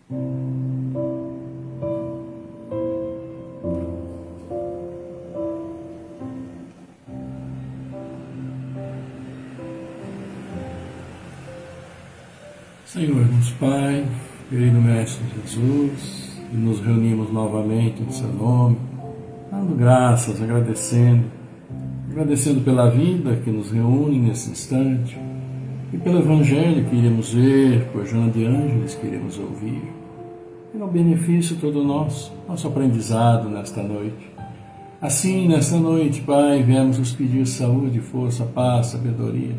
Senhor, nosso Pai, querido Mestre Jesus, e nos reunimos novamente em Seu nome, dando graças, agradecendo pela vida que nos reúne nesse instante, e pelo Evangelho que iremos ver, por Joana de Ângeles que iremos ouvir, e no benefício todo nosso aprendizado nesta noite. Assim, nesta noite, Pai, viemos nos pedir saúde, força, paz, sabedoria.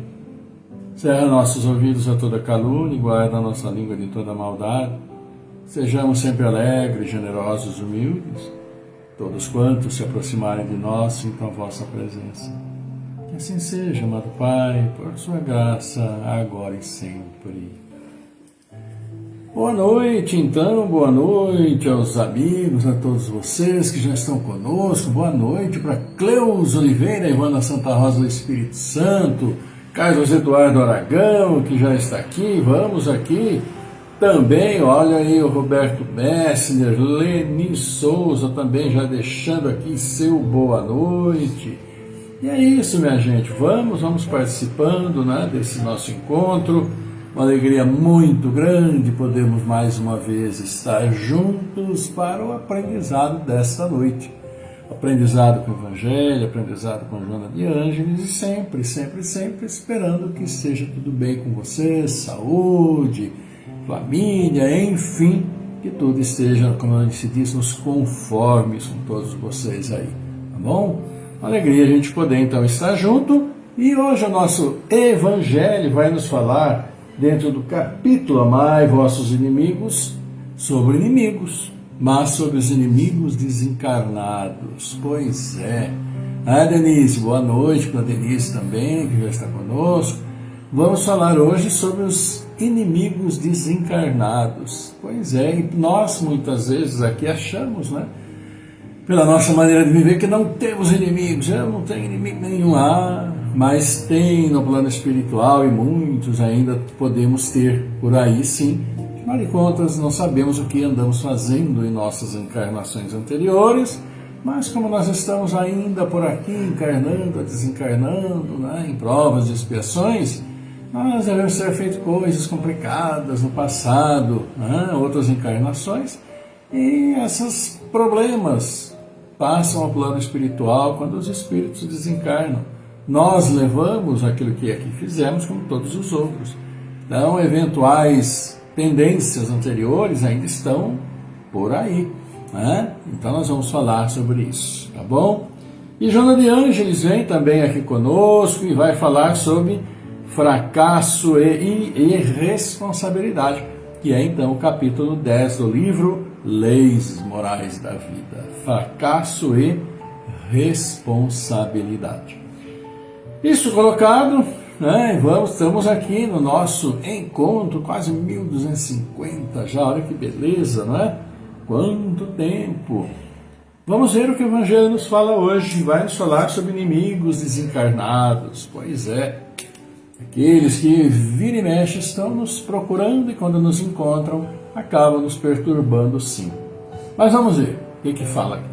Cerra nossos ouvidos a toda calúnia e guarda a nossa língua de toda maldade. Sejamos sempre alegres, generosos, humildes. Todos quantos se aproximarem de nós, sintam a vossa presença. Que assim seja, amado Pai, por sua graça, agora e sempre. Boa noite, então, boa noite aos amigos, a todos vocês que já estão conosco. Boa noite para Cleus Oliveira, Ivana Santa Rosa do Espírito Santo, Carlos Eduardo Aragão, que já está aqui. Vamos aqui também, olha aí o Roberto Messner, Leni Souza também já deixando aqui seu boa noite. E é isso, minha gente, vamos participando, né, desse nosso encontro. Uma alegria muito grande podermos mais uma vez estar juntos para o aprendizado desta noite. Aprendizado com o Evangelho, aprendizado com Joana de Ângeles e sempre esperando que esteja tudo bem com vocês, saúde, família, enfim, que tudo esteja, como a gente diz, nos conformes com todos vocês aí, tá bom? Uma alegria a gente poder então estar junto e hoje o nosso Evangelho vai nos falar dentro do capítulo Amai Vossos Inimigos, sobre inimigos, mas sobre os inimigos desencarnados. Pois é. Denise, boa noite para a Denise também, que já está conosco. Vamos falar hoje sobre os inimigos desencarnados. Pois é, e nós muitas vezes aqui achamos, né, pela nossa maneira de viver, que não temos inimigos. Eu não tenho inimigo nenhum, mas tem no plano espiritual e muitos ainda podemos ter por aí, sim. Afinal de contas, não sabemos o que andamos fazendo em nossas encarnações anteriores, mas como nós estamos ainda por aqui encarnando, desencarnando, né, em provas e expiações, nós devemos ter feito coisas complicadas no passado, né, outras encarnações, e esses problemas passam ao plano espiritual quando os espíritos desencarnam. Nós levamos aquilo que aqui fizemos como todos os outros. Então, eventuais tendências anteriores ainda estão por aí, né? Então nós vamos falar sobre isso, tá bom? E Joana de Ângeles vem também aqui conosco e vai falar sobre fracasso e irresponsabilidade, que é então o capítulo 10 do livro Leis Morais da Vida. Fracasso e responsabilidade. Isso colocado, né? Estamos aqui no nosso encontro, quase 1250 já, olha que beleza, não é? Quanto tempo! Vamos ver o que o Evangelho nos fala hoje, vai nos falar sobre inimigos desencarnados. Pois é, aqueles que vira e mexe estão nos procurando e quando nos encontram, acabam nos perturbando sim. Mas vamos ver o que fala aqui.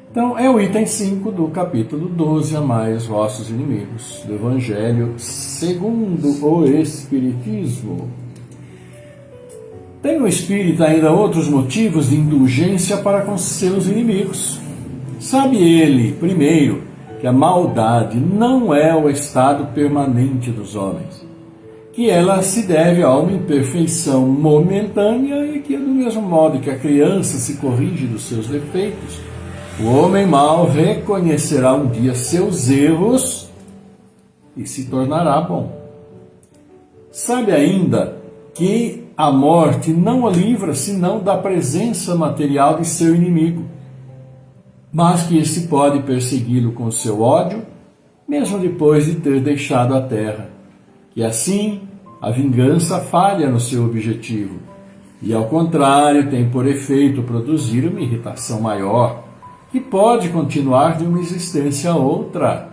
Então, é o item 5 do capítulo 12, Amai os vossos inimigos, do Evangelho segundo o Espiritismo. Tem o Espírito ainda outros motivos de indulgência para com seus inimigos. Sabe ele, primeiro, que a maldade não é o estado permanente dos homens, que ela se deve a uma imperfeição momentânea e que, do mesmo modo que a criança se corrige dos seus defeitos, o homem mau reconhecerá um dia seus erros e se tornará bom. Sabe ainda que a morte não o livra senão da presença material de seu inimigo, mas que esse pode persegui-lo com seu ódio, mesmo depois de ter deixado a terra, que assim a vingança falha no seu objetivo, e ao contrário tem por efeito produzir uma irritação maior, que pode continuar de uma existência a outra.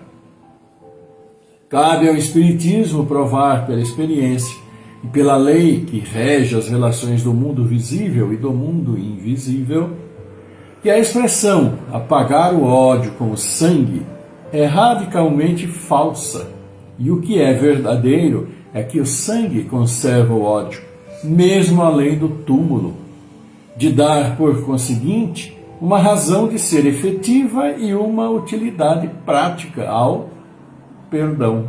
Cabe ao Espiritismo provar pela experiência e pela lei que rege as relações do mundo visível e do mundo invisível, que a expressão apagar o ódio com o sangue é radicalmente falsa, e o que é verdadeiro é que o sangue conserva o ódio, mesmo além do túmulo, de dar, por conseguinte, uma razão de ser efetiva e uma utilidade prática ao perdão.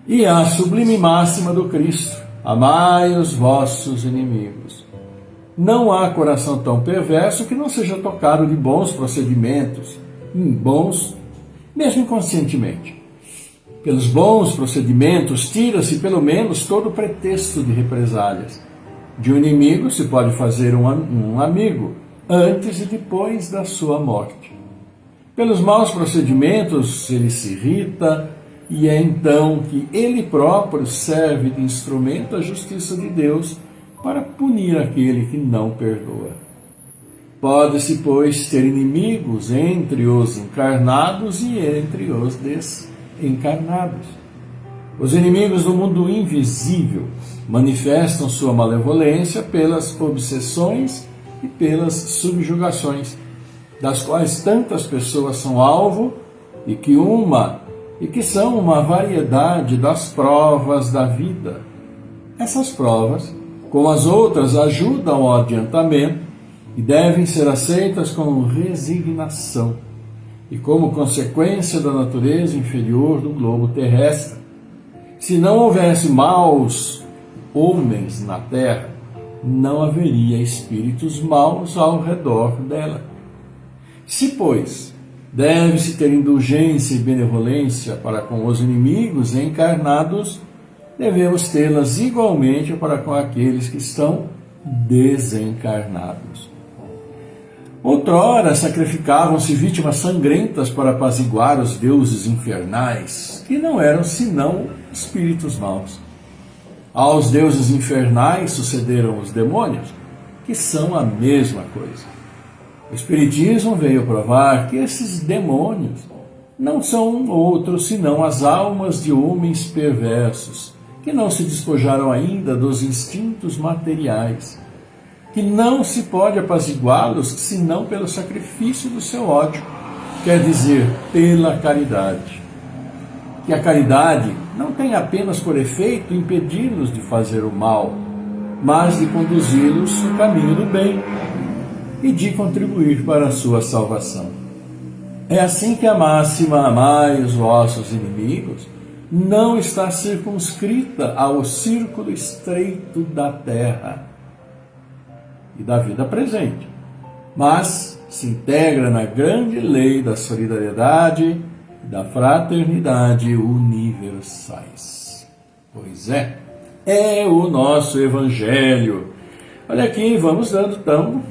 E a sublime máxima do Cristo: amai os vossos inimigos. Não há coração tão perverso que não seja tocado de bons procedimentos, bons, mesmo inconscientemente. Pelos bons procedimentos tira-se pelo menos todo o pretexto de represálias. De um inimigo se pode fazer um amigo, antes e depois da sua morte. Pelos maus procedimentos ele se irrita, e é então que ele próprio serve de instrumento à justiça de Deus para punir aquele que não perdoa. Pode-se, pois, ter inimigos entre os encarnados e entre os desencarnados. Os inimigos do mundo invisível manifestam sua malevolência pelas obsessões e pelas subjugações, das quais tantas pessoas são alvo e que são uma variedade das provas da vida. Essas provas, como as outras, ajudam ao adiantamento e devem ser aceitas com resignação e como consequência da natureza inferior do globo terrestre. Se não houvesse maus homens na Terra, não haveria espíritos maus ao redor dela. Se, pois, deve-se ter indulgência e benevolência para com os inimigos encarnados, devemos tê-las igualmente para com aqueles que estão desencarnados. Outrora sacrificavam-se vítimas sangrentas para apaziguar os deuses infernais, que não eram senão espíritos maus. Aos deuses infernais sucederam os demônios, que são a mesma coisa. O Espiritismo veio provar que esses demônios não são outros senão as almas de homens perversos, que não se despojaram ainda dos instintos materiais, que não se pode apaziguá-los senão pelo sacrifício do seu ódio, quer dizer, pela caridade. Que a caridade não tem apenas por efeito impedir-nos de fazer o mal, mas de conduzi-los no caminho do bem e de contribuir para a sua salvação. É assim que a máxima amai os vossos inimigos não está circunscrita ao círculo estreito da terra e da vida presente, mas se integra na grande lei da solidariedade e da fraternidade universais. Pois é o nosso Evangelho. Olha aqui, vamos dando então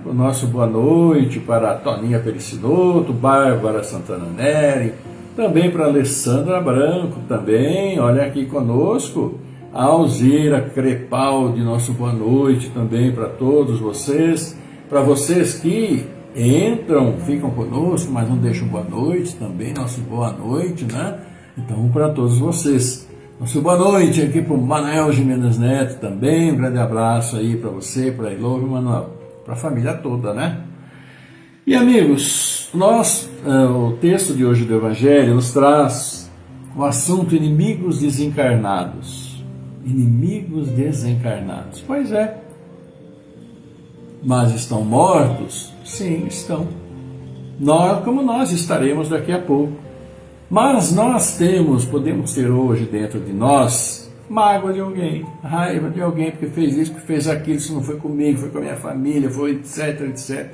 o nosso boa noite para a Toninha Pericinoto, Bárbara Santana Neri, também para a Alessandra Branco, também, olha aqui conosco, a Alzira Crepaldi, nosso boa noite também para todos vocês, para vocês que entram, ficam conosco, mas não deixam boa noite também, nosso boa noite, né? Então, para todos vocês, nosso boa noite aqui para o Manuel Jimenez Neto também, um grande abraço aí para você, para a Ilô e Manuel, para a família toda, né? E amigos, o texto de hoje do Evangelho nos traz o assunto inimigos desencarnados. Inimigos desencarnados. Pois é. Mas estão mortos? Sim, estão. Como nós estaremos daqui a pouco. Mas nós podemos ter hoje dentro de nós mágoa de alguém, raiva de alguém porque fez isso, porque fez aquilo, isso não foi comigo, foi com a minha família, foi etc, etc.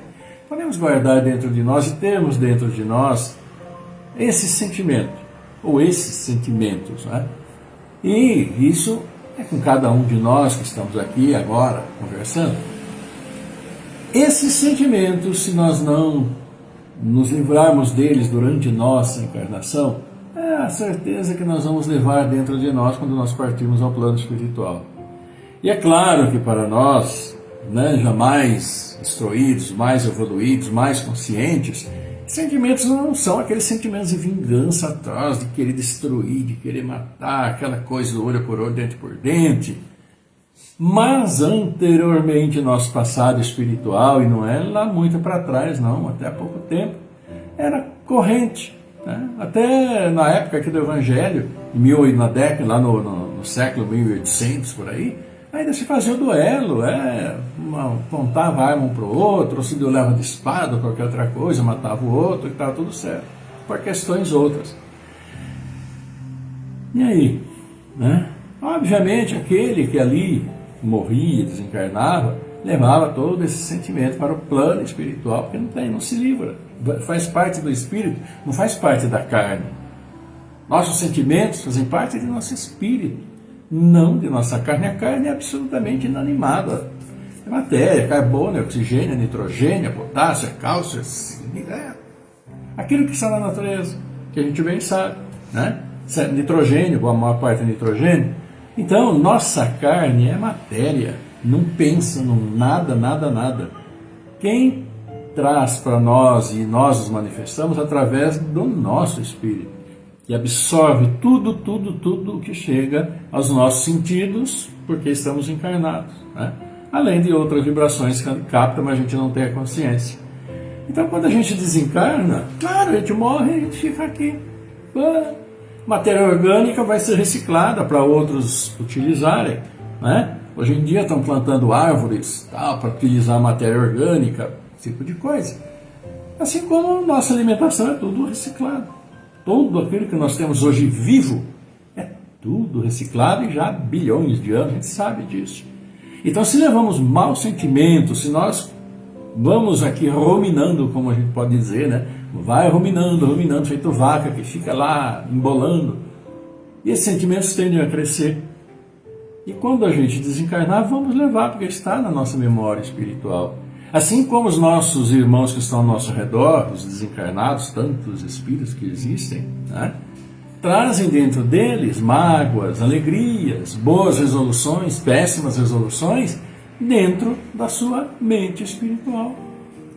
Podemos guardar dentro de nós e termos dentro de nós esse sentimento, ou esses sentimentos, né? E isso é com cada um de nós que estamos aqui agora conversando. Esses sentimentos, se nós não nos livrarmos deles durante nossa encarnação, é a certeza que nós vamos levar dentro de nós quando nós partirmos ao plano espiritual. E é claro que para nós, já mais instruídos, mais evoluídos, mais conscientes, Sentimentos não são aqueles sentimentos de vingança atroz, de querer destruir, de querer matar, aquela coisa do olho por olho, dente por dente. Mas anteriormente, nosso passado espiritual, e não é lá muito para trás não, até há pouco tempo, era corrente. Né? Até na época aqui do Evangelho, na década, lá no século 1800, por aí, ainda se fazia o duelo, apontava a arma um para o outro, ou se duelava de espada ou qualquer outra coisa, matava o outro e estava tudo certo, por questões outras. E aí? Né? Obviamente, aquele que ali morria, desencarnava, levava todo esse sentimento para o plano espiritual, porque não se livra, faz parte do espírito, não faz parte da carne. Nossos sentimentos fazem parte de nosso espírito, não de nossa carne. A carne é absolutamente inanimada. É matéria, carbono, é oxigênio, é nitrogênio, é potássio, é cálcio, aquilo que está na natureza, que a gente bem sabe, né? Nitrogênio, a maior parte é nitrogênio. Então, nossa carne é matéria, não pensa no nada. Quem traz para nós, e nós nos manifestamos através do nosso espírito, que absorve tudo que chega aos nossos sentidos, porque estamos encarnados, né? Além de outras vibrações que capta, mas a gente não tem a consciência. Então, quando a gente desencarna, claro, a gente morre e a gente fica aqui. Matéria orgânica vai ser reciclada para outros utilizarem, né? Hoje em dia estão plantando árvores para utilizar matéria orgânica, esse tipo de coisa. Assim como nossa alimentação é tudo reciclado. Tudo aquilo que nós temos hoje vivo é tudo reciclado e já há bilhões de anos, a gente sabe disso. Então, se levamos maus sentimentos, se nós vamos aqui ruminando, como a gente pode dizer, né? Vai ruminando, feito vaca que fica lá embolando. E esses sentimentos tendem a crescer. E quando a gente desencarnar, vamos levar, porque está na nossa memória espiritual. Assim como os nossos irmãos que estão ao nosso redor, os desencarnados, tantos espíritos que existem, né? Trazem dentro deles mágoas, alegrias, boas resoluções, péssimas resoluções, dentro da sua mente espiritual.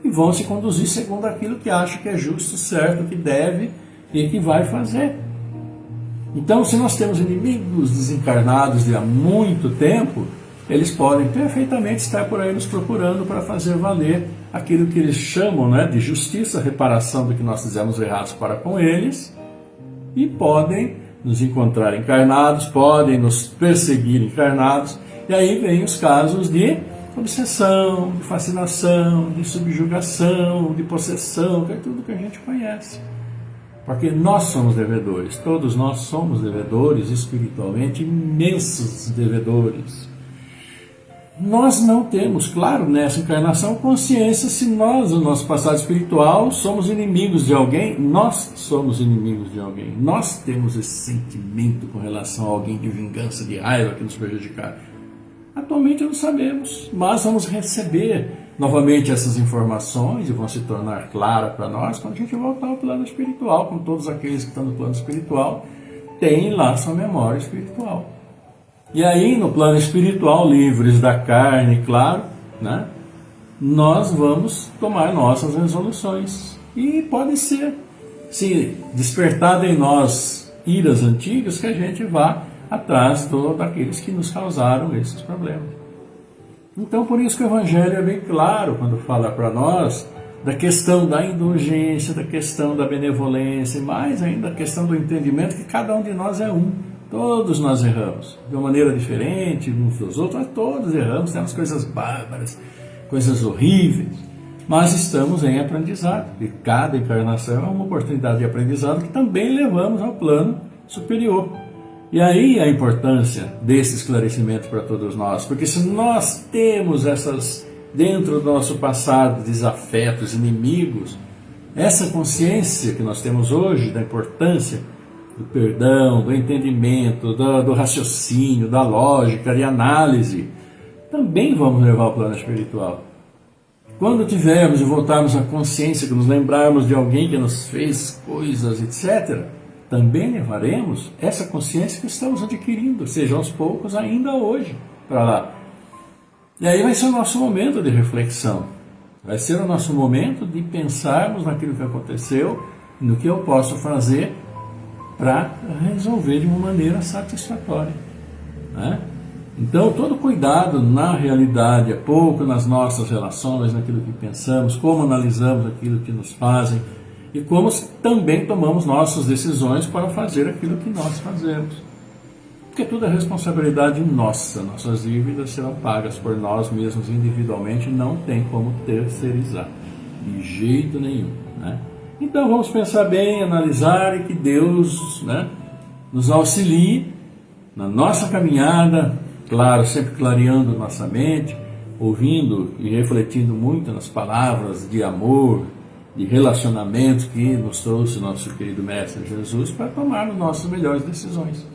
E vão se conduzir segundo aquilo que acha que é justo, certo, que deve e que vai fazer. Então, se nós temos inimigos desencarnados de há muito tempo, eles podem perfeitamente estar por aí nos procurando para fazer valer aquilo que eles chamam, né, de justiça, reparação do que nós fizemos errados para com eles, e podem nos encontrar encarnados, podem nos perseguir encarnados, e aí vem os casos de obsessão, de fascinação, de subjugação, de possessão, que é tudo que a gente conhece. Porque nós somos devedores, todos nós somos devedores espiritualmente, imensos devedores. Nós não temos, claro, nessa encarnação, consciência se nós, no nosso passado espiritual, somos inimigos de alguém. Nós somos inimigos de alguém. Nós temos esse sentimento com relação a alguém de vingança, de raiva que nos prejudicaram. Atualmente não sabemos, mas vamos receber novamente essas informações e vão se tornar claras para nós quando a gente voltar ao plano espiritual, com todos aqueles que estão no plano espiritual, têm lá sua memória espiritual. E aí, no plano espiritual, livres da carne, claro, né, nós vamos tomar nossas resoluções. E pode ser, se despertada em nós iras antigas, que a gente vá atrás daqueles que nos causaram esses problemas. Então, por isso que o Evangelho é bem claro quando fala para nós da questão da indulgência, da questão da benevolência, e mais ainda a questão do entendimento que cada um de nós é um. Todos nós erramos, de uma maneira diferente uns dos outros, mas todos erramos, temos coisas bárbaras, coisas horríveis, mas estamos em aprendizado, e cada encarnação é uma oportunidade de aprendizado que também levamos ao plano superior. E aí a importância desse esclarecimento para todos nós, porque se nós temos essas, dentro do nosso passado, desafetos, inimigos, essa consciência que nós temos hoje da importância do perdão, do entendimento, do raciocínio, da lógica, de análise, também vamos levar ao plano espiritual. Quando tivermos e voltarmos à consciência, que nos lembrarmos de alguém que nos fez coisas, etc., também levaremos essa consciência que estamos adquirindo, seja aos poucos, ainda hoje, para lá. E aí vai ser o nosso momento de reflexão. Vai ser o nosso momento de pensarmos naquilo que aconteceu, no que eu posso fazer para resolver de uma maneira satisfatória, né? Então, todo cuidado na realidade, é pouco nas nossas relações, naquilo que pensamos, como analisamos aquilo que nos fazem e como também tomamos nossas decisões para fazer aquilo que nós fazemos. Porque tudo é responsabilidade nossa, nossas dívidas serão pagas por nós mesmos individualmente, não tem como terceirizar, de jeito nenhum, né? Então vamos pensar bem, analisar e que Deus, né, nos auxilie na nossa caminhada, claro, sempre clareando nossa mente, ouvindo e refletindo muito nas palavras de amor, de relacionamento que nos trouxe nosso querido Mestre Jesus para tomarmos nossas melhores decisões.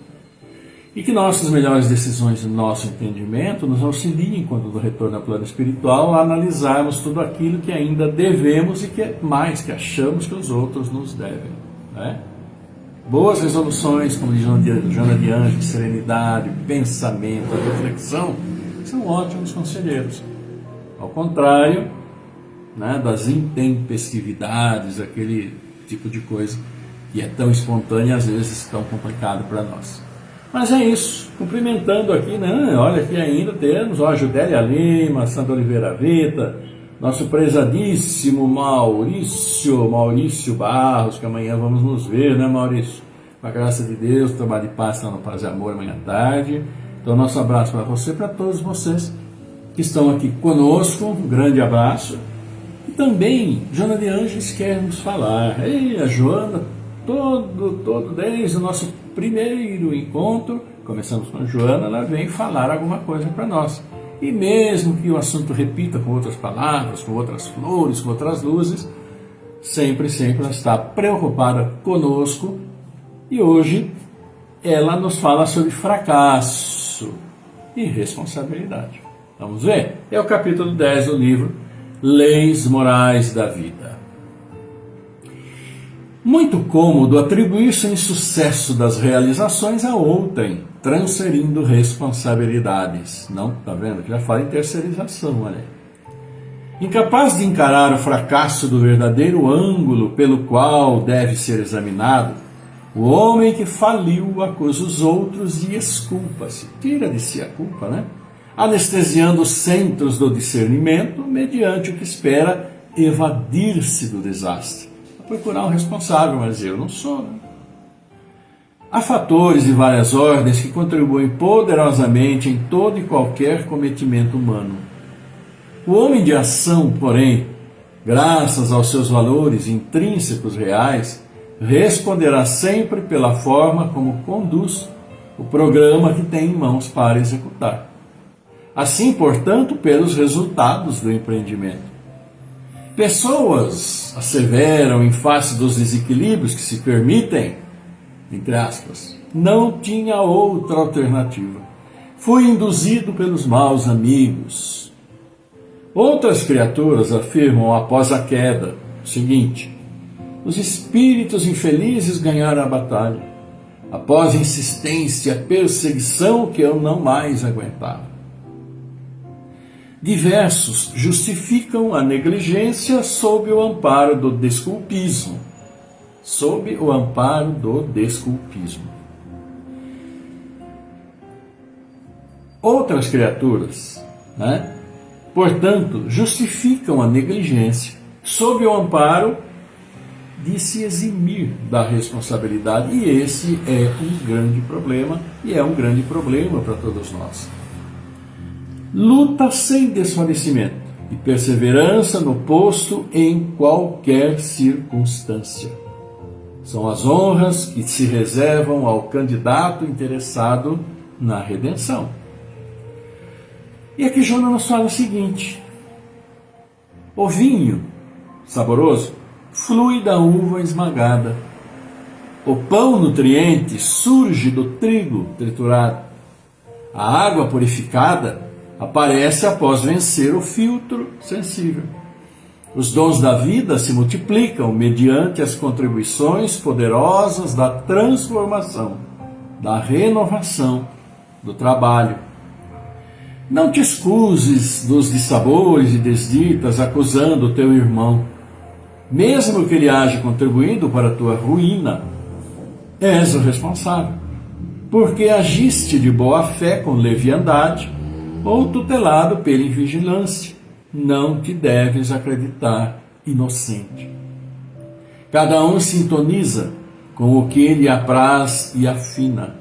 E que nossas melhores decisões e nosso entendimento nos auxiliem, quando do retorno ao plano espiritual, a analisarmos tudo aquilo que ainda devemos e que é mais que achamos que os outros nos devem, né? Boas resoluções, como diz Joana de Ângeles, serenidade, pensamento, a reflexão, são ótimos conselheiros. Ao contrário, né, das intempestividades, aquele tipo de coisa que é tão espontânea e às vezes tão complicado para nós. Mas é isso, cumprimentando aqui, né? Olha, aqui ainda temos a Judélia Lima, Sandra Oliveira Vita, nosso prezadíssimo Maurício Barros, que amanhã vamos nos ver, né, Maurício? Com a graça de Deus, trabalho de paz, está no Paz e Amor amanhã à tarde. Então, nosso abraço para você e para todos vocês que estão aqui conosco, um grande abraço. E também, Joana de Ângeles quer nos falar. Ei, a Joana, desde o nosso primeiro encontro, começamos com a Joana, ela vem falar alguma coisa para nós. E mesmo que o assunto repita com outras palavras, com outras flores, com outras luzes, sempre ela está preocupada conosco. E hoje ela nos fala sobre fracasso e responsabilidade. Vamos ver? É o capítulo 10 do livro Leis Morais da Vida. Muito cômodo atribuir-se o insucesso das realizações a outrem, transferindo responsabilidades. Não, tá vendo? Já fala em terceirização, olha aí. Incapaz de encarar o fracasso do verdadeiro ângulo pelo qual deve ser examinado, o homem que faliu acusa os outros e exculpa-se, tira de si a culpa, né? Anestesiando os centros do discernimento, mediante o que espera evadir-se do desastre. Procurar um responsável, mas eu não sou, né? Há fatores de várias ordens que contribuem poderosamente em todo e qualquer cometimento humano. O homem de ação, porém, graças aos seus valores intrínsecos reais, responderá sempre pela forma como conduz o programa que tem em mãos para executar. Assim, portanto, pelos resultados do empreendimento. Pessoas asseveram em face dos desequilíbrios que se permitem, entre aspas, não tinha outra alternativa. Fui induzido pelos maus amigos. Outras criaturas afirmam após a queda o seguinte: os espíritos infelizes ganharam a batalha, após insistência, perseguição que eu não mais aguentava. Diversos justificam a negligência sob o amparo do desculpismo. Sob o amparo do desculpismo. Outras criaturas, né, portanto, justificam a negligência sob o amparo de se eximir da responsabilidade. E esse é um grande problema, e é um grande problema para todos nós. Luta sem desfalecimento e perseverança no posto em qualquer circunstância. São as honras que se reservam ao candidato interessado na redenção. E aqui Joana nos fala o seguinte: o vinho saboroso flui da uva esmagada. O pão nutriente surge do trigo triturado. A água purificada aparece após vencer o filtro sensível. Os dons da vida se multiplicam mediante as contribuições poderosas da transformação, da renovação, do trabalho. Não te excuses dos dissabores e desditas acusando o teu irmão, mesmo que ele haja contribuído para a tua ruína. És o responsável, porque agiste de boa fé com leviandade ou tutelado pela invigilância. Não te deves acreditar inocente. Cada um sintoniza com o que lhe apraz e afina.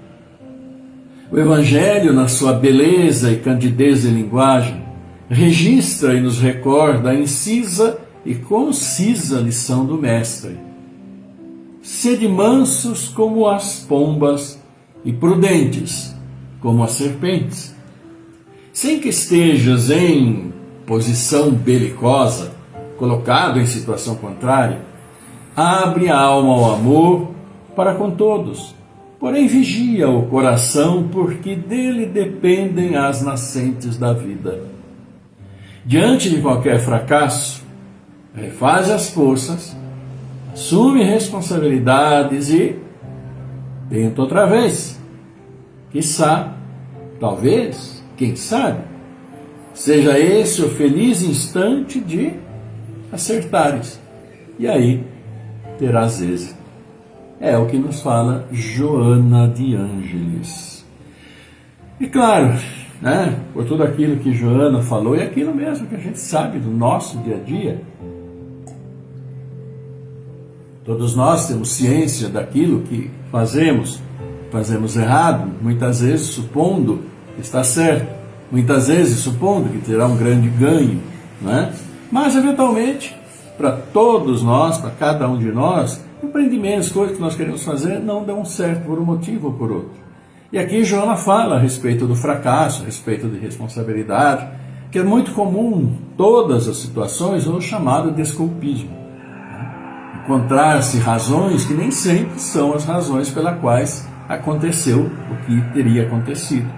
O Evangelho, na sua beleza e candidez de linguagem, registra e nos recorda a incisa e concisa lição do Mestre. Sede mansos como as pombas e prudentes como as serpentes. Sem que estejas em posição belicosa, colocado em situação contrária, abre a alma ao amor para com todos, porém vigia o coração, porque dele dependem as nascentes da vida. Diante de qualquer fracasso, refaze as forças, assume responsabilidades e tenta outra vez. Quiçá, talvez, quem sabe, seja esse o feliz instante de acertares. E aí terás êxito. É o que nos fala Joana de Ângeles. E claro, por tudo aquilo que Joana falou, e aquilo mesmo que a gente sabe do nosso dia a dia, todos nós temos ciência daquilo que fazemos errado, muitas vezes supondo que está certo, muitas vezes supondo que terá um grande ganho, mas eventualmente, para todos nós, para cada um de nós, empreendimentos, coisas que nós queremos fazer, não dão certo por um motivo ou por outro. E aqui Joana fala a respeito do fracasso, a respeito de responsabilidade, que é muito comum em todas as situações, o chamado desculpismo. Encontrar-se razões que nem sempre são as razões pelas quais aconteceu o que teria acontecido.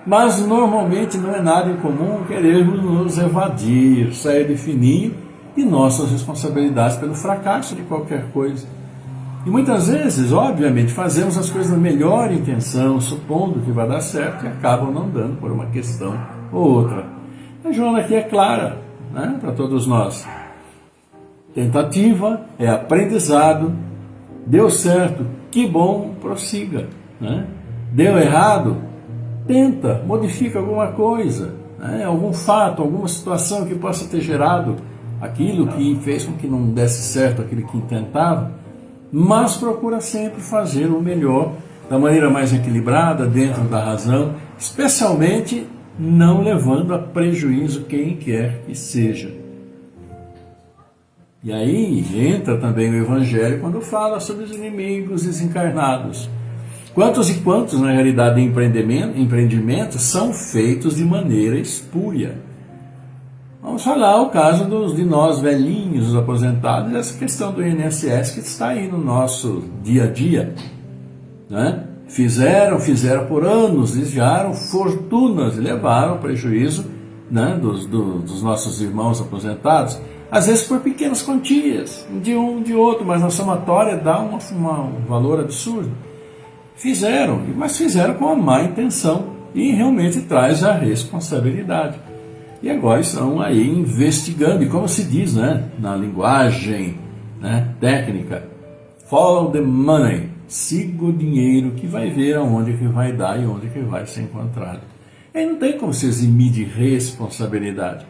Mas normalmente não é nada incomum querermos nos evadir, sair de fininho de nossas responsabilidades pelo fracasso de qualquer coisa. E muitas vezes, obviamente, fazemos as coisas na melhor intenção, supondo que vai dar certo, e acabam não dando por uma questão ou outra. A Joana aqui é clara, para todos nós. Tentativa é aprendizado, deu certo, que bom, prossiga. Deu errado, tenta, modifica alguma coisa, algum fato, alguma situação que possa ter gerado aquilo que fez com que não desse certo aquilo que tentava, mas procura sempre fazer o melhor, da maneira mais equilibrada, dentro da razão, especialmente não levando a prejuízo quem quer que seja. E aí entra também o Evangelho quando fala sobre os inimigos desencarnados. Quantos e quantos, na realidade, empreendimentos são feitos de maneira espúria? Vamos falar o caso de nós velhinhos, os aposentados, essa questão do INSS que está aí no nosso dia a dia. Fizeram por anos, desviaram fortunas e levaram ao prejuízo dos nossos irmãos aposentados, às vezes por pequenas quantias, de um, de outro, mas na somatória dá um valor absurdo. Mas fizeram com a má intenção e realmente traz a responsabilidade. E agora estão aí investigando, e como se diz na linguagem técnica, follow the money, siga o dinheiro que vai ver aonde que vai dar e onde que vai ser encontrado. E aí não tem como se eximir de responsabilidade.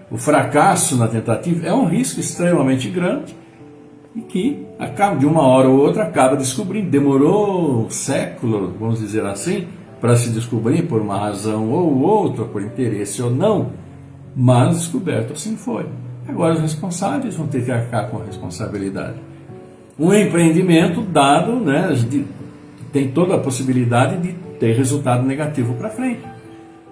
O fracasso na tentativa é um risco extremamente grande e que, acaba de uma hora ou outra, acaba descobrindo. Demorou um século, vamos dizer assim, para se descobrir por uma razão ou outra, por interesse ou não, mas descoberto assim foi. Agora os responsáveis vão ter que arcar com a responsabilidade. Um empreendimento dado, tem toda a possibilidade de ter resultado negativo para frente.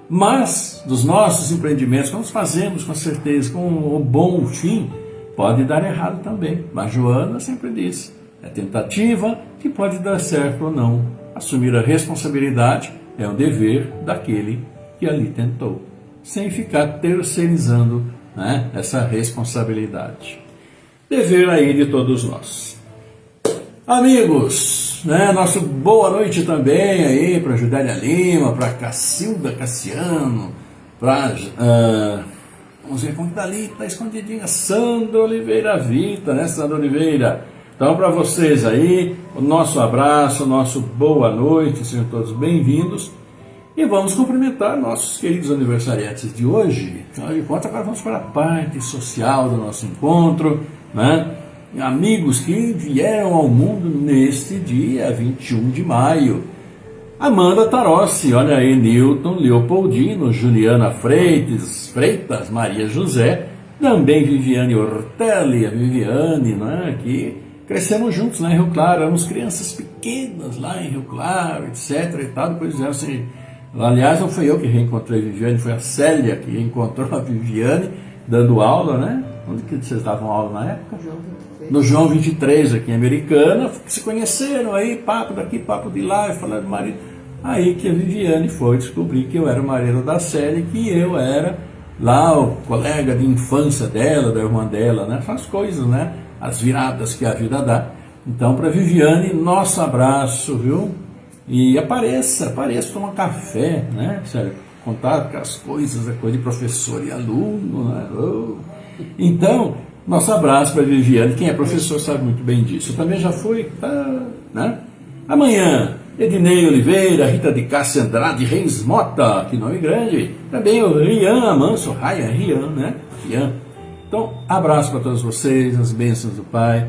Mas dos nossos empreendimentos, quando os fazemos com certeza, com o bom fim, pode dar errado também. Mas Joana sempre disse, é tentativa que pode dar certo ou não. Assumir a responsabilidade é um dever daquele que ali tentou, sem ficar terceirizando essa responsabilidade. Dever aí de todos nós. Amigos, nosso boa noite também aí para Judélia Lima, para Cacilda Cassiano, Vamos ver como está ali, está escondidinha, Sandra Oliveira Vita, né, Sandra Oliveira? Então, para vocês aí, o nosso abraço, o nosso boa noite, sejam todos bem-vindos. E vamos cumprimentar nossos queridos aniversariantes de hoje. Afinal de contas, agora vamos para a parte social do nosso encontro, né? Amigos que vieram ao mundo neste dia 21 de maio. Amanda Tarossi, olha aí, Newton Leopoldino, Juliana Freitas, Maria José, também Viviane Ortelli, a Viviane, né, que crescemos juntos lá em Rio Claro, éramos crianças pequenas lá em Rio Claro, etc. e tal, depois fizeram assim. Aliás, não fui eu que reencontrei a Viviane, foi a Célia que reencontrou a Viviane, dando aula, né? Onde que vocês davam aula na época? No João 23, aqui em Americana, que se conheceram aí, papo daqui, papo de lá, e falando do marido. Aí que a Viviane foi descobrir que eu era o marido da Célia, que eu era lá o colega de infância dela, da irmã dela, né? Essas coisas, né? As viradas que a vida dá. Então, para Viviane, nosso abraço, viu? E apareça, toma café, né? Sério, contar as coisas, a coisa de professor e aluno, né? Oh. Então, nosso abraço para Viviane. Quem é professor sabe muito bem disso. Eu também já fui, né? Amanhã, Ednei Oliveira, Rita de Cássia Andrade, Reis Mota, que nome grande. Também o Rian Amanso, Rian, né? Rian. Então, abraço para todos vocês, as bênçãos do Pai,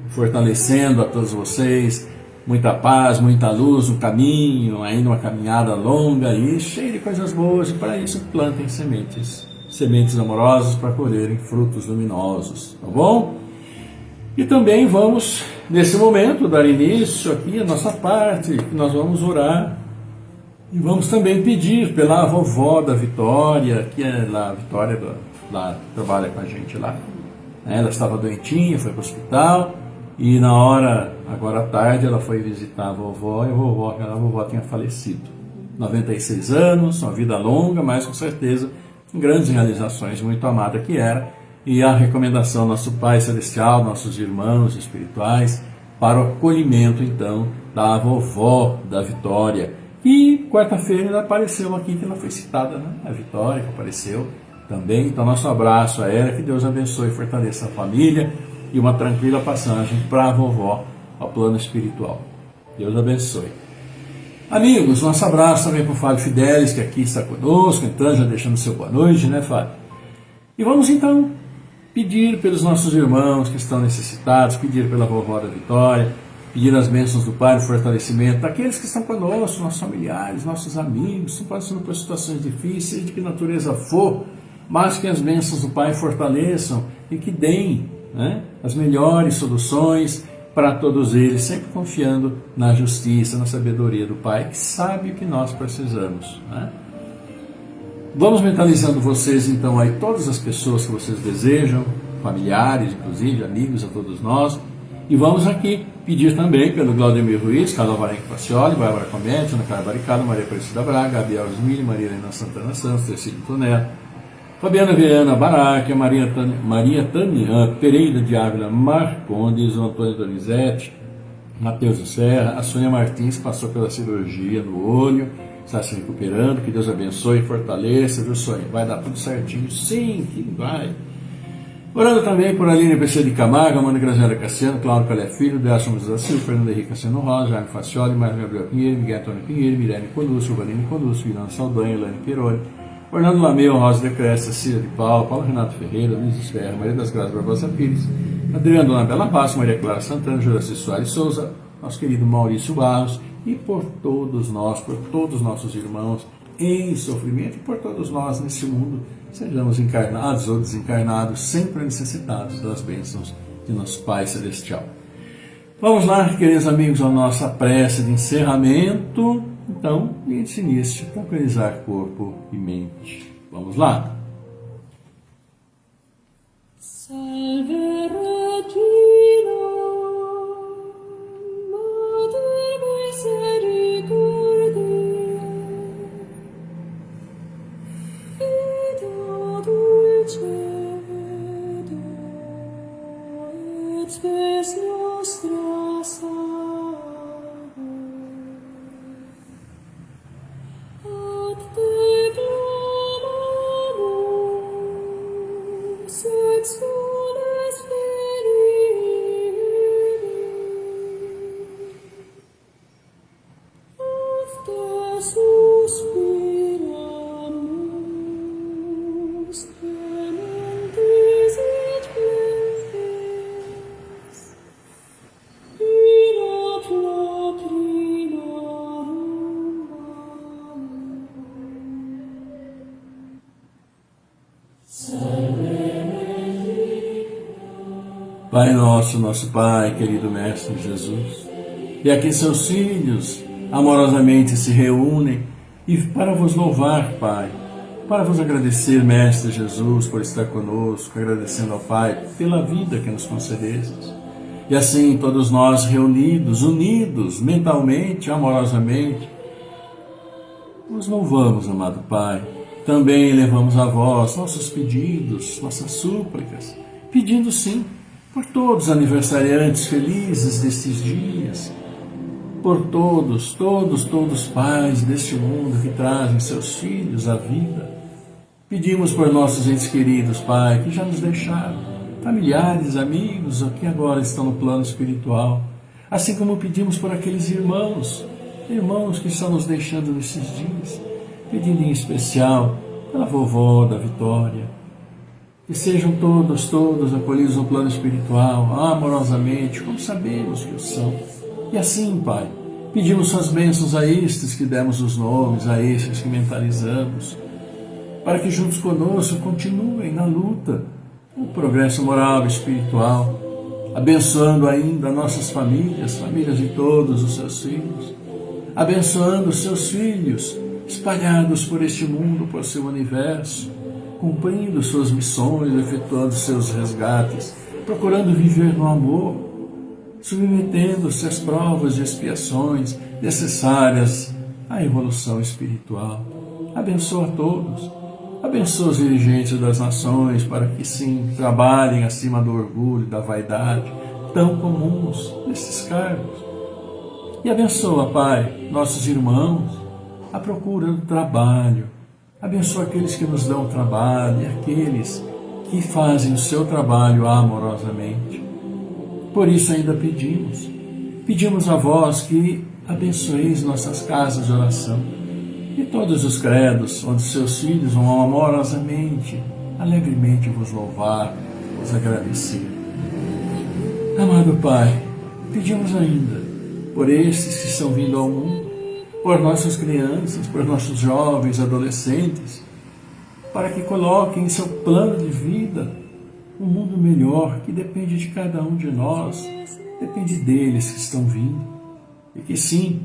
fortalecendo a todos vocês. Muita paz, muita luz no caminho, ainda uma caminhada longa e cheia de coisas boas, e para isso plantem sementes amorosas para colherem frutos luminosos, tá bom? E também vamos, nesse momento, dar início aqui à nossa parte, que nós vamos orar, e vamos também pedir pela vovó da Vitória, que é lá, a Vitória lá, trabalha com a gente lá. Ela estava doentinha, foi para o hospital, e na hora, agora à tarde, ela foi visitar a vovó, e a vovó tinha falecido. 96 anos, uma vida longa, mas com certeza grandes realizações, muito amada que era. E a recomendação do nosso Pai Celestial, nossos irmãos espirituais, para o acolhimento, então, da vovó da Vitória. E quarta-feira ainda apareceu aqui, que ela foi citada, né? A Vitória que apareceu também. Então, nosso abraço a ela, que Deus abençoe e fortaleça a família, e uma tranquila passagem para a vovó ao plano espiritual. Deus abençoe. Amigos, nosso abraço também para o Fábio Fidelis, que aqui está conosco, entrando, já deixando seu boa noite, né, Fábio? E vamos então pedir pelos nossos irmãos que estão necessitados, pedir pela vovó da Vitória, pedir as bênçãos do Pai, o fortalecimento daqueles que estão conosco, nossos familiares, nossos amigos, estão passando por situações difíceis, de que natureza for, mas que as bênçãos do Pai fortaleçam e que deem, né, as melhores soluções para todos eles, sempre confiando na justiça, na sabedoria do Pai, que sabe o que nós precisamos, né? Vamos mentalizando vocês então aí, todas as pessoas que vocês desejam, familiares, inclusive, amigos, a todos nós, e vamos aqui pedir também pelo Claudemir Ruiz, Carla Varenque Facioli, Bárbara Comete, Ana Clara Barricado, Maria Aparecida Braga, Gabriel Osmini, Maria Helena Santana Santos, Tercílio Tonel, Fabiana Viana Baraque, Maria Tânia Pereira de Ávila Marcondes, o Antônio Donizete, Matheus Serra, a Sônia Martins passou pela cirurgia no olho, está se recuperando, que Deus abençoe e fortaleça, viu, Sônia? Vai dar tudo certinho? Sim, que vai. Orando também por Aline PC de Camargo, Amanda Graziela Cassiano, Cláudio Calé Filho, Delson José Silva, Fernando Henrique Cassiano Rosa, Jaime Facioli, Mário Gabriel Pinheiro, Miguel Antônio Pinheiro, Mirene Colúcio, Vanine Colúcio, Virano Saldanha, Elaine Peroni, Orlando Lameu, Rosa de Cresta, Cida de Paula, Paulo Renato Ferreira, Luiz Esferra, Maria das Graças Barbosa Pires, Adriano Dona Bela Passo, Maria Clara Santana, Juraci Soares Souza, nosso querido Maurício Barros, e por todos nós, por todos os nossos irmãos em sofrimento, e por todos nós nesse mundo, sejamos encarnados ou desencarnados, sempre necessitados das bênçãos de nosso Pai Celestial. Vamos lá, queridos amigos, a nossa prece de encerramento. Então, esse início, tranquilizar corpo e mente. Vamos lá? Salve Regina, Mater misericordiae, Vita dulcedo, et spes nostra salvo. Ad te clamamus, Pai nosso, nosso Pai, querido Mestre Jesus, e aqui seus filhos amorosamente se reúnem e para vos louvar, Pai, para vos agradecer, Mestre Jesus, por estar conosco, agradecendo ao Pai pela vida que nos concedestes. E assim, todos nós reunidos, unidos mentalmente, amorosamente, nos louvamos, amado Pai. Também elevamos a vós nossos pedidos, nossas súplicas, pedindo sim por todos os aniversariantes felizes destes dias, por todos pais deste mundo que trazem seus filhos à vida. Pedimos por nossos entes queridos, Pai, que já nos deixaram, familiares, amigos, que agora estão no plano espiritual, assim como pedimos por aqueles irmãos que estão nos deixando nesses dias, pedindo em especial pela vovó da Vitória, que sejam todos acolhidos no plano espiritual, amorosamente, como sabemos que o são. E assim, Pai, pedimos suas bênçãos a estes que demos os nomes, a estes que mentalizamos, para que juntos conosco continuem na luta, no progresso moral e espiritual, abençoando ainda nossas famílias de todos os seus filhos, abençoando os seus filhos, espalhados por este mundo, por seu universo, cumprindo suas missões, efetuando seus resgates, procurando viver no amor, submetendo-se às provas e expiações necessárias à evolução espiritual. Abençoa a todos, abençoa os dirigentes das nações para que sim, trabalhem acima do orgulho e da vaidade tão comuns nesses cargos. E abençoa, Pai, nossos irmãos à procura do trabalho. Abençoa aqueles que nos dão trabalho e aqueles que fazem o seu trabalho amorosamente. Por isso ainda pedimos a vós que abençoeis nossas casas de oração e todos os credos onde seus filhos vão amorosamente, alegremente vos louvar, vos agradecer. Amado Pai, pedimos ainda por estes que estão vindo ao mundo, por nossas crianças, por nossos jovens, adolescentes, para que coloquem em seu plano de vida um mundo melhor que depende de cada um de nós, depende deles que estão vindo. E que sim,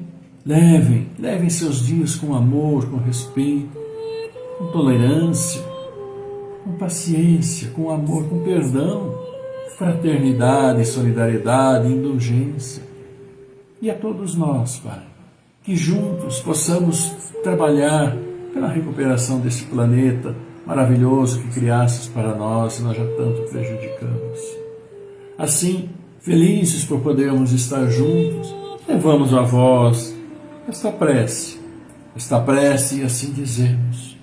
levem seus dias com amor, com respeito, com tolerância, com paciência, com amor, com perdão, fraternidade, solidariedade, indulgência. E a todos nós, Pai, que juntos possamos trabalhar pela recuperação desse planeta maravilhoso que criastes para nós e nós já tanto prejudicamos. Assim, felizes por podermos estar juntos, levamos a vós esta prece e assim dizemos: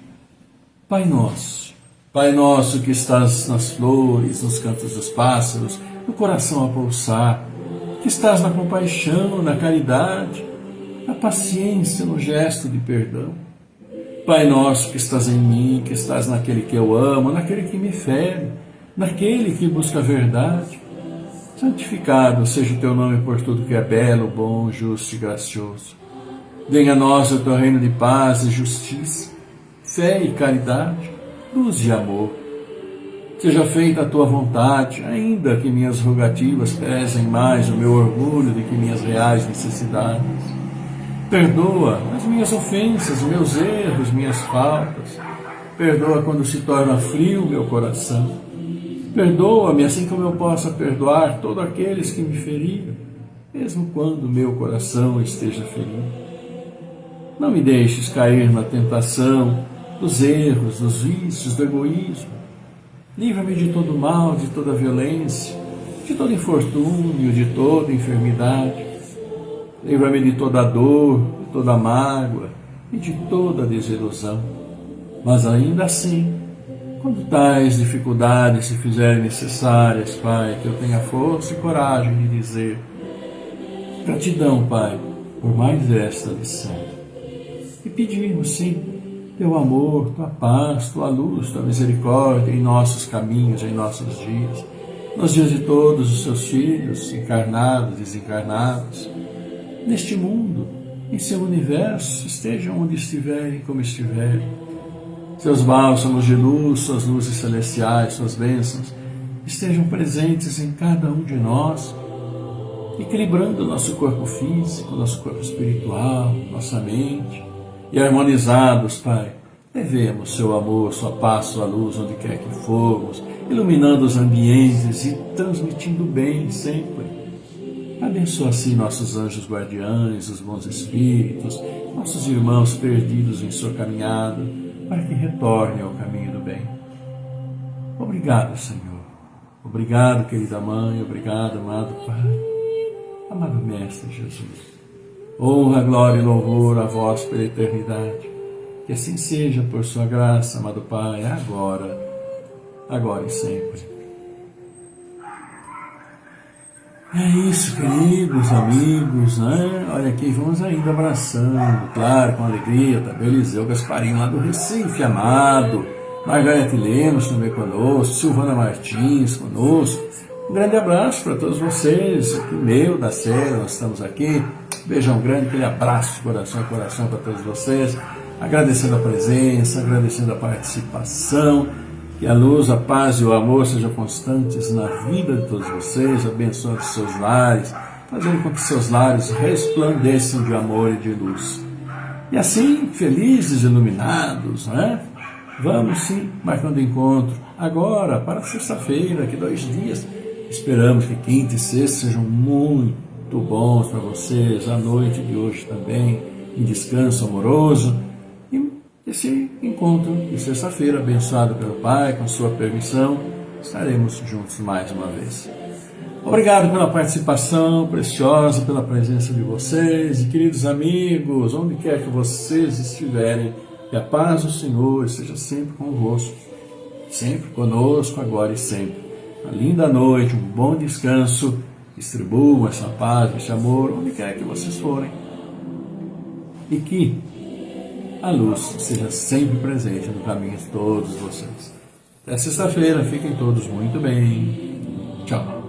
Pai nosso que estás nas flores, nos cantos dos pássaros, no coração a pulsar, que estás na compaixão, na caridade, na paciência, no gesto de perdão. Pai nosso que estás em mim, que estás naquele que eu amo, naquele que me fere, naquele que busca a verdade, santificado seja o teu nome por tudo que é belo, bom, justo e gracioso. Venha a nós o teu reino de paz e justiça, fé e caridade, luz e amor. Seja feita a tua vontade, ainda que minhas rogativas pesem mais o meu orgulho do que minhas reais necessidades. Perdoa as minhas ofensas, meus erros, minhas faltas. Perdoa quando se torna frio o meu coração. Perdoa-me assim como eu possa perdoar todos aqueles que me feriram, mesmo quando meu coração esteja ferido. Não me deixes cair na tentação dos erros, dos vícios, do egoísmo. Livra-me de todo mal, de toda violência, de todo infortúnio, de toda enfermidade. Livra-me de toda dor, de toda mágoa e de toda desilusão. Mas ainda assim, quando tais dificuldades se fizerem necessárias, Pai, que eu tenha força e coragem de dizer: gratidão, Pai, por mais esta lição. E pedirmos, sim, teu amor, tua paz, tua luz, tua misericórdia em nossos caminhos, em nossos dias, nos dias de todos os seus filhos, encarnados, desencarnados, neste mundo, em seu universo, estejam onde estiverem, como estiverem. seus bálsamos de luz, suas luzes celestiais, suas bênçãos, estejam presentes em cada um de nós, equilibrando nosso corpo físico, nosso corpo espiritual, nossa mente, e harmonizados, Pai, levemos seu amor, sua paz, sua luz onde quer que formos, iluminando os ambientes e transmitindo bem sempre. Abençoa assim nossos anjos guardiães, os bons espíritos, nossos irmãos perdidos em sua caminhada, para que retornem ao caminho do bem. Obrigado, Senhor. Obrigado, querida Mãe. Obrigado, amado Pai. Amado Mestre Jesus. Honra, glória e louvor a vós pela eternidade. Que assim seja por sua graça, amado Pai, agora e sempre. É isso, queridos amigos, né? Olha aqui, vamos ainda abraçando, claro, com alegria, tá? Eliseu Gasparinho lá do Recife, amado. Margarete Lemos também conosco, Silvana Martins conosco. Um grande abraço para todos vocês, aqui meu, da série, nós estamos aqui. Beijão grande, aquele abraço de coração a coração para todos vocês. Agradecendo a presença, agradecendo a participação. Que a luz, a paz e o amor sejam constantes na vida de todos vocês, abençoando os seus lares, fazendo com que seus lares resplandeçam de amor e de luz. E assim, felizes, iluminados, né? Vamos sim, marcando encontro agora, para sexta-feira, daqui 2 dias. Esperamos que quinta e sexta sejam muito bons para vocês, a noite de hoje também, em descanso amoroso. Esse encontro de sexta-feira, abençoado pelo Pai, com sua permissão, estaremos juntos mais uma vez. Obrigado pela participação preciosa, pela presença de vocês, e queridos amigos, onde quer que vocês estiverem, que a paz do Senhor esteja sempre convosco, sempre conosco, agora e sempre. Uma linda noite, um bom descanso, distribuam essa paz, esse amor, onde quer que vocês forem. E que a luz seja sempre presente no caminho de todos vocês. Até sexta-feira, fiquem todos muito bem. Tchau.